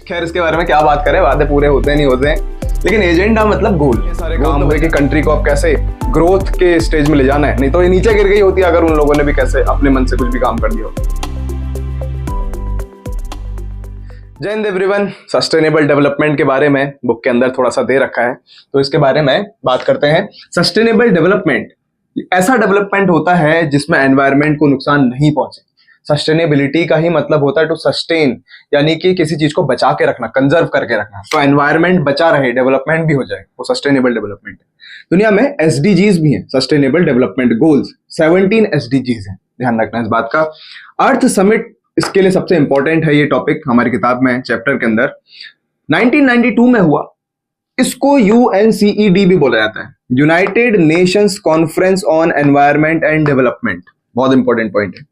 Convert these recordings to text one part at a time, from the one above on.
खैर इसके बारे में क्या बात करें, वादे पूरे होते नहीं होते हैं, लेकिन एजेंडा मतलब गोल। सारे काम हुए कि कंट्री को अब कैसे ग्रोथ के स्टेज में ले जाना है, नहीं तो ये नीचे गिर गई होती अगर उन लोगों ने भी कैसे अपने मन से कुछ भी काम कर दिया हो। जय हिंद एवरीवन। सस्टेनेबल डेवलपमेंट के बारे में बुक के अंदर थोड़ा सा दे रखा है, तो इसके बारे में बात करते हैं। सस्टेनेबल डेवलपमेंट ऐसा डेवलपमेंट होता है जिसमें एनवायरनमेंट को नुकसान नहीं पहुंचे। सस्टेनेबिलिटी का ही मतलब होता है टू सस्टेन, यानी कि किसी चीज को बचा के रखना, कंजर्व करके रखना। तो एनवायरनमेंट बचा रहे, डेवलपमेंट भी हो जाए, वो सस्टेनेबल डेवलपमेंट है। दुनिया में एसडीजीज भी हैं, सस्टेनेबल डेवलपमेंट गोल्स। 17 एसडीजीज हैं, ध्यान रखना इस बात का। अर्थ समिट इसके लिए सबसे इंपॉर्टेंट है, ये टॉपिक हमारी किताब में चैप्टर के अंदर 1992 में हुआ। इसको UNCED भी बोला जाता है, United Nations conference on environment and development. बहुत इंपॉर्टेंट पॉइंट है।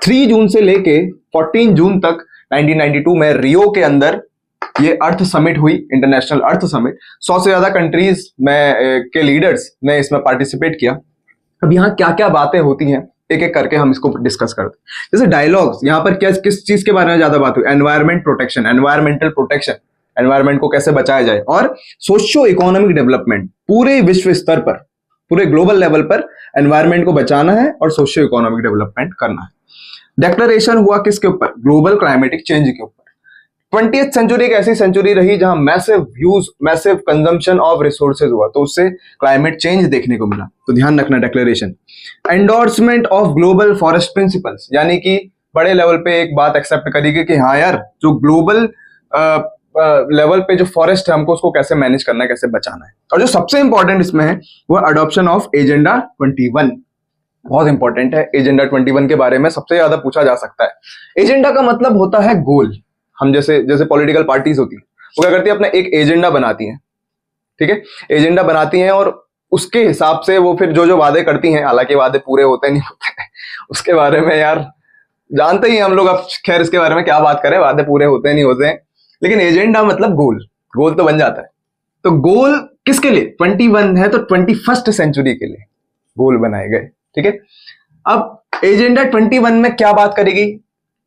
3 जून से लेके 14 जून तक 1992 में रियो के अंदर ये अर्थ समिट हुई, इंटरनेशनल अर्थ समिट। 100 से ज्यादा कंट्रीज में के लीडर्स ने इसमें पार्टिसिपेट किया। अब यहाँ क्या क्या बातें होती हैं एक एक करके हम इसको डिस्कस करते हैं। जैसे डायलॉग्स, यहाँ पर क्या किस चीज के बारे में ज्यादा बात हुई? Environment protection, environmental protection, environment को कैसे बचाया जाए, और सोशियो इकोनॉमिक डेवलपमेंट। पूरे विश्व स्तर पर, पूरे ग्लोबल लेवल पर एनवायरमेंट को बचाना है और सोशियो इकोनॉमिक डेवलपमेंट करना है। डिक्लेरेशन हुआ किसके ऊपर? ग्लोबल क्लाइमेटिक चेंज के ऊपर। 20th सेंचुरी एक ऐसी सेंचुरी रही जहां massive use, massive consumption of resources हुआ, तो उससे क्लाइमेट चेंज देखने को मिला। तो ध्यान रखना declaration. Endorsement of global forest principles, यानी कि बड़े लेवल पे एक बात एक्सेप्ट करेगी कि हाँ यार, जो ग्लोबल लेवल पे जो फॉरेस्ट है हमको उसको कैसे मैनेज करना है, कैसे बचाना है। और जो सबसे इंपॉर्टेंट इसमें है वो अडॉप्शन ऑफ एजेंडा 21। बहुत इंपॉर्टेंट है। एजेंडा 21 के बारे में सबसे ज्यादा पूछा जा सकता है। एजेंडा का मतलब होता है गोल। हम जैसे पॉलिटिकल पार्टीज होती है, वो क्या करती है, अपना एक एजेंडा बनाती हैं, ठीक है, एजेंडा बनाती हैं और उसके हिसाब से वो फिर जो वादे करती हैं, हालांकि वादे पूरे होते नहीं होते उसके बारे में यार जानते ही हम लोग। अब खैर इसके बारे में क्या बात करें, वादे पूरे होते नहीं होते हैं, लेकिन एजेंडा मतलब गोल तो बन जाता है। तो गोल किसके लिए? 21 है तो 21st सेंचुरी के लिए गोल बनाए गए, ठीक है। अब एजेंडा 21 में क्या बात करेगी?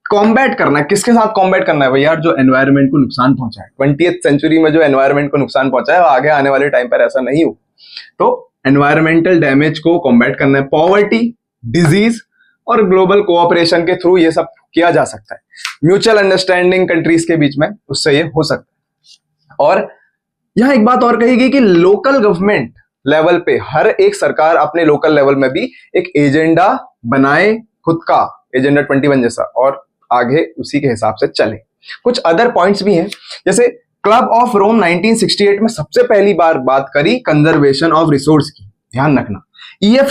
कॉम्बैट करना है। किसके साथ कॉम्बैट करना है भाई? यार जो एनवायरनमेंट को नुकसान पहुंचाए, 20th सेंचुरी में जो एनवायरनमेंट को नुकसान पहुंचाए, वो आगे आने वाले टाइम पर ऐसा नहीं हो। तो एनवायरमेंटल डैमेज को कॉम्बैट करना है। पॉवर्टी, डिजीज और ग्लोबल कोऑपरेशन के थ्रू ये सब किया जा सकता है। म्यूचुअल अंडरस्टैंडिंग कंट्रीज के बीच में, उससे ये हो सकता है। और यहां एक बात और कही कि लोकल गवर्नमेंट लेवल पे हर एक सरकार अपने लोकल लेवल में भी एक एजेंडा बनाए, खुद का एजेंडा 21 जैसा, और आगे उसी के हिसाब से चले। कुछ अदर पॉइंट्स भी हैं, जैसे क्लब ऑफ रोम 1968 में सबसे पहली बार बात करी कंजर्वेशन ऑफ रिसोर्स की। ध्यान रखना। EF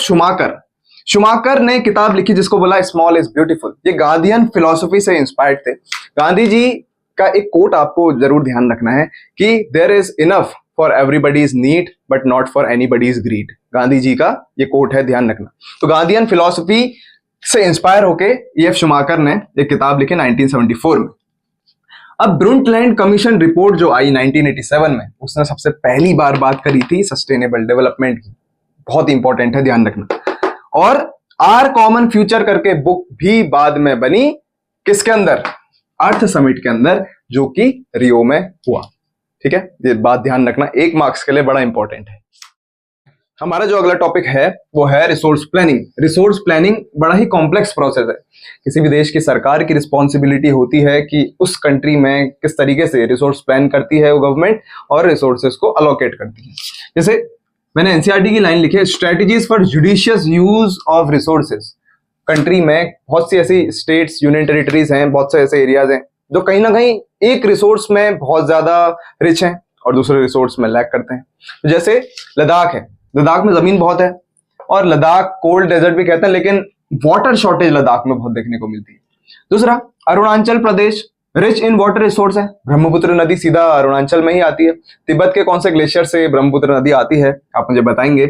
शुमाकर ने किताब लिखी जिसको बोला स्मॉल इज ब्यूटीफुल। ये गांधीयन फिलॉसफी से इंस्पायर्ड थे। गांधी जी का एक कोट आपको जरूर ध्यान रखना है कि there is enough for everybody's need but not for anybody's greed. Gandhi ji का ये कोट है, ध्यान रखना। तो गांधीयन फिलॉसफी से इंस्पायर होके EF शुमाकर ने एक किताब लिखी 1974 में। अब ब्रुंटलैंड कमीशन रिपोर्ट जो आई 1987 में, उसने सबसे पहली बार बात करी थी सस्टेनेबल डेवलपमेंट की। बहुत इंपॉर्टेंट है, ध्यान रखना। और आर कॉमन फ्यूचर करके बुक भी बाद में बनी, किसके अंदर? अर्थ समिट के अंदर, जो कि रियो में हुआ, ठीक है। ये बात ध्यान रखना, 1 मार्क्स के लिए बड़ा इंपॉर्टेंट है। हमारा जो अगला टॉपिक है वो है रिसोर्स प्लानिंग। रिसोर्स प्लानिंग बड़ा ही कॉम्प्लेक्स प्रोसेस है। किसी भी देश की सरकार की रिस्पॉन्सिबिलिटी होती है कि उस कंट्री में किस तरीके से रिसोर्स प्लान करती है वो गवर्नमेंट, और रिसोर्सेज को अलोकेट करती है। जैसे मैंने NCERT की लाइन लिखी है, strategies for judicious use of resources. Country में बहुत सी ऐसी स्टेट्स, यूनियन टेरिटरीज हैं, बहुत से ऐसे एरियाज हैं जो कहीं ना कहीं एक रिसोर्स में बहुत ज्यादा रिच हैं और दूसरे रिसोर्स में लैक करते हैं। तो जैसे लद्दाख है, लद्दाख में जमीन बहुत है और लद्दाख कोल्ड डेजर्ट भी कहते हैं, लेकिन वाटर शॉर्टेज लद्दाख में बहुत देखने को मिलती है। दूसरा, Arunachal Pradesh rich in water resource है। ब्रह्मपुत्र नदी सीधा अरुणाचल में ही आती है। तिब्बत के कौन से ग्लेशियर से ब्रह्मपुत्र नदी आती है, आप मुझे बताएंगे।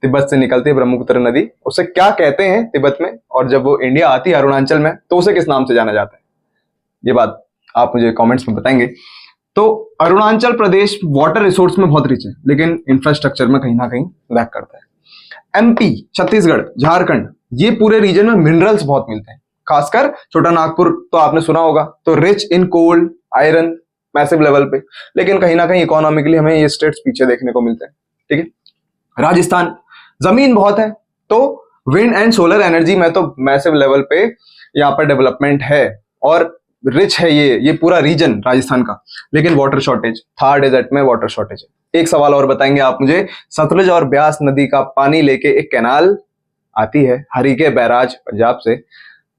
तिब्बत से निकलती है ब्रह्मपुत्र नदी, उसे क्या कहते हैं तिब्बत में, और जब वो इंडिया आती है अरुणाचल में तो उसे किस नाम से जाना जाता है? ये बात आप मुझे कमेंट्स में बताएंगे। तो अरुणाचल प्रदेश वाटर रिसोर्स में बहुत रिच है, लेकिन इंफ्रास्ट्रक्चर में कहीं ना कहीं लैक करता है। MP, छत्तीसगढ़, झारखंड, ये पूरे रीजन में मिनरल्स बहुत मिलते हैं, खासकर छोटा नागपुर तो आपने सुना होगा। तो rich in coal, iron, massive level पे, लेकिन कहीं ना कहीं इकोनॉमिकली हमें ये स्टेट्स पीछे देखने को मिलते हैं। ठीक है, राजस्थान जमीन बहुत है, तो विंड एंड सोलर एनर्जी में तो मैसिव लेवल पे यहाँ पर डेवलपमेंट है और रिच है ये पूरा रीजन राजस्थान का, लेकिन वाटर शॉर्टेज, थार डेजर्ट में वाटर शॉर्टेज है। एक सवाल और बताएंगे आप मुझे, सतलुज और ब्यास नदी का पानी लेके एक कैनाल आती है हरिके बैराज पंजाब से,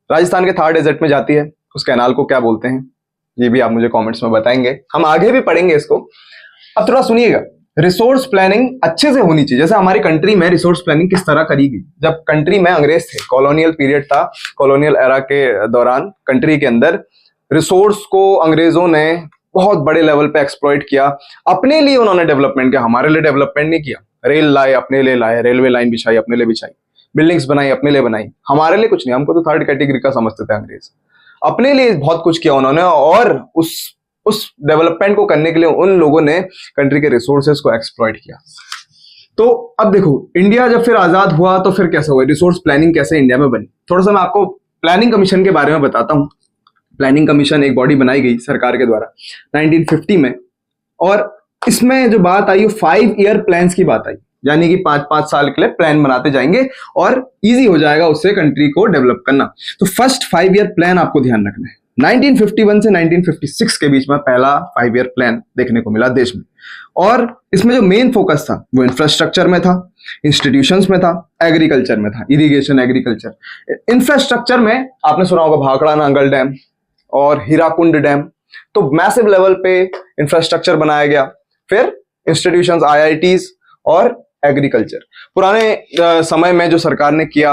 राजस्थान के थार डेजर्ट में जाती है, उस कैनाल को क्या बोलते हैं, ये भी आप मुझे कमेंट्स में बताएंगे, हम आगे भी पढ़ेंगे इसको। अब थोड़ा सुनिएगा, रिसोर्स प्लानिंग अच्छे से होनी चाहिए। जैसे हमारी कंट्री में रिसोर्स प्लानिंग किस तरह करी गई, जब कंट्री में अंग्रेज थे, कॉलोनियल पीरियड था, कॉलोनियल एरा के दौरान कंट्री के अंदर रिसोर्स को अंग्रेजों ने बहुत बड़े लेवल पे एक्सप्लॉइट किया, अपने लिए उन्होंने डेवलपमेंट किया, हमारे लिए डेवलपमेंट नहीं किया। रेल लाए अपने लिए लाए, रेलवे लाइन बिछाई अपने लिए बिछाई, बिल्डिंग्स बनाई अपने लिए बनाई, हमारे लिए कुछ नहीं, हमको तो थर्ड कैटेगरी का समझते थे अंग्रेज। अपने लिए बहुत कुछ किया उन्होंने, और उस डेवलपमेंट को करने के लिए उन लोगों ने कंट्री के रिसोर्सेज को एक्सप्लॉइट किया। तो अब देखो, इंडिया जब फिर आजाद हुआ तो फिर कैसे हुआ, रिसोर्स प्लानिंग कैसे इंडिया में बनी, थोड़ा सा मैं आपको प्लानिंग कमीशन के बारे में बताता हूं। प्लानिंग कमीशन एक बॉडी बनाई गई सरकार के द्वारा 1950 में, और इसमें जो बात आई वो 5 ईयर प्लान्स की बात आई, यानी कि 5-5 साल के लिए प्लान बनाते जाएंगे और इजी हो जाएगा उससे कंट्री को डेवलप करना। तो फर्स्ट 5 ईयर प्लान आपको ध्यान रखना है। 1951 से 1956 के बीच में पहला 5 ईयर प्लान देखने को मिला देश में, और इसमें जो मेन फोकस था वो इंफ्रास्ट्रक्चर में था, इंस्टीट्यूशंस में था, एग्रीकल्चर में था, इरिगेशन एग्रीकल्चर। इंफ्रास्ट्रक्चर में आपने सुना होगा भाखड़ा नांगल डैम और हीराकुंड डैम, तो मैसिव लेवल पे इंफ्रास्ट्रक्चर बनाया गया। फिर इंस्टीट्यूशंस, IITs और एग्रीकल्चर। पुराने समय में जो सरकार ने किया,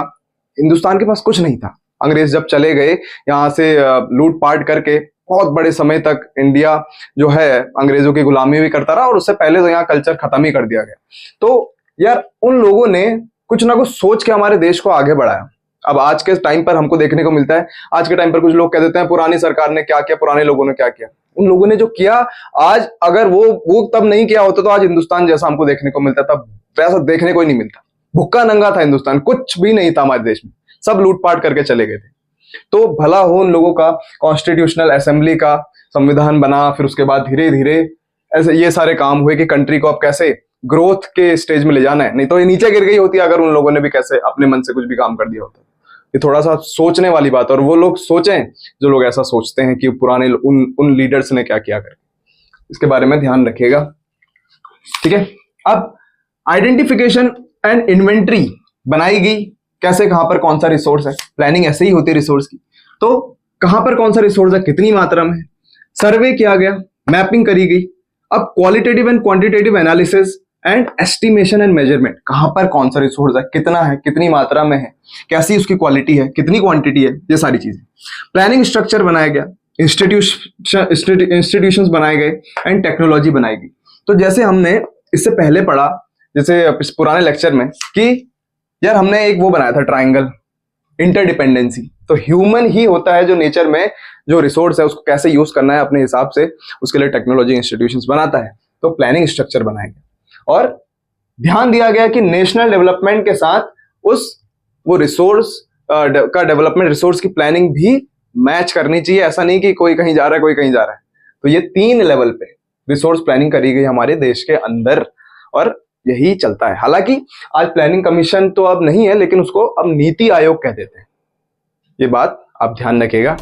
हिंदुस्तान के पास कुछ नहीं था, अंग्रेज जब चले गए यहाँ से लूटपाट करके, बहुत बड़े समय तक इंडिया जो है अंग्रेजों की गुलामी भी करता रहा, और उससे पहले तो यहाँ कल्चर खत्म ही कर दिया गया। तो यार उन लोगों ने कुछ ना कुछ सोच के हमारे देश को आगे बढ़ाया। अब आज के टाइम पर हमको देखने को मिलता है, आज के टाइम पर कुछ लोग कह देते हैं पुरानी सरकार ने क्या किया, पुराने लोगों ने क्या किया। उन लोगों ने जो किया, आज अगर वो तब नहीं किया होता तो आज हिंदुस्तान जैसा हमको देखने को मिलता, तब वैसा देखने को ही नहीं मिलता। भुक्का नंगा था हिंदुस्तान, कुछ भी नहीं था हमारे देश में, सब लूटपाट करके चले गए थे। तो भला हो उन लोगों का, कॉन्स्टिट्यूशनल असेंबली का संविधान बना, फिर उसके बाद धीरे धीरे ऐसे ये सारे काम हुए कि कंट्री को अब कैसे ग्रोथ के स्टेज में ले जाना है, नहीं तो ये नीचे गिर गई होती अगर उन लोगों ने भी कैसे अपने मन से कुछ भी काम कर दिया होता। ये थोड़ा सा सोचने वाली बात है, और वो लोग सोचें जो लोग ऐसा सोचते हैं कि पुराने उन लीडर्स ने क्या किया करके, इसके बारे में ध्यान रखिएगा। ठीक है, अब आइडेंटिफिकेशन एंड इन्वेंट्री बनाई गई, कैसे कहां पर कौन सा रिसोर्स है, प्लानिंग ऐसे ही होती है रिसोर्स की, तो कहां पर कौन सा रिसोर्स है, कितनी मात्रा में है, सर्वे किया गया, मैपिंग करी गई। अब qualitative and quantitative analysis and estimation and measurement, कहां पर कौन सा रिसोर्स है, कितना है, कितनी मात्रा में है, कैसी उसकी क्वालिटी है, कितनी क्वांटिटी है, ये सारी चीजें। प्लानिंग स्ट्रक्चर बनाया गया, इंस्टीट्यूशंस बनाए गए एंड टेक्नोलॉजी बनाई गई। तो जैसे हमने इससे पहले पढ़ा, जैसे इस पुराने लेक्चर में, कि यार हमने एक वो बनाया था ट्राइंगल, इंटरडिपेंडेंसी। तो ह्यूमन ही होता है जो नेचर में जो रिसोर्स है उसको कैसे यूज करना है अपने हिसाब से, उसके लिए टेक्नोलॉजी इंस्टीट्यूशंस बनाता है। तो प्लानिंग स्ट्रक्चर बनाया गया और ध्यान दिया गया कि नेशनल डेवलपमेंट के साथ वो रिसोर्स का डेवलपमेंट, रिसोर्स की प्लानिंग भी मैच करनी चाहिए। ऐसा नहीं कि कोई कहीं जा रहा है, कोई कहीं जा रहा है। तो ये 3 लेवल पे रिसोर्स प्लानिंग करी गई हमारे देश के अंदर, और यही चलता है। हालांकि आज प्लानिंग कमीशन तो अब नहीं है, लेकिन उसको अब नीति आयोग कह देते हैं। ये बात आप ध्यान रखिएगा।